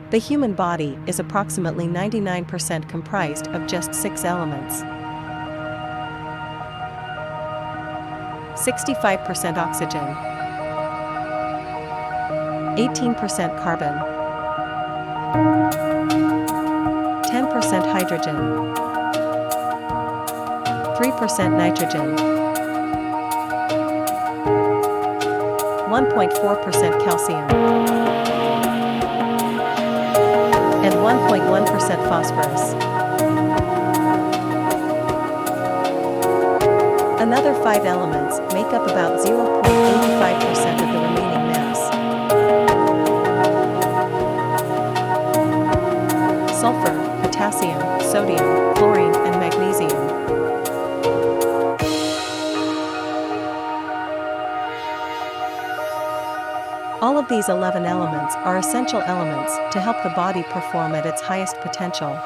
The human body is approximately 99% comprised of just 6 elements. 65% oxygen, 18% carbon, 10% hydrogen, 3% nitrogen, 1.4% calcium, and 1.1% phosphorus. Another 5 elements make up about 0.85% of the remaining mass. Sulfur, potassium, sodium, chlorine, and magnesium. All of these 11 elements are essential elements to help the body perform at its highest potential.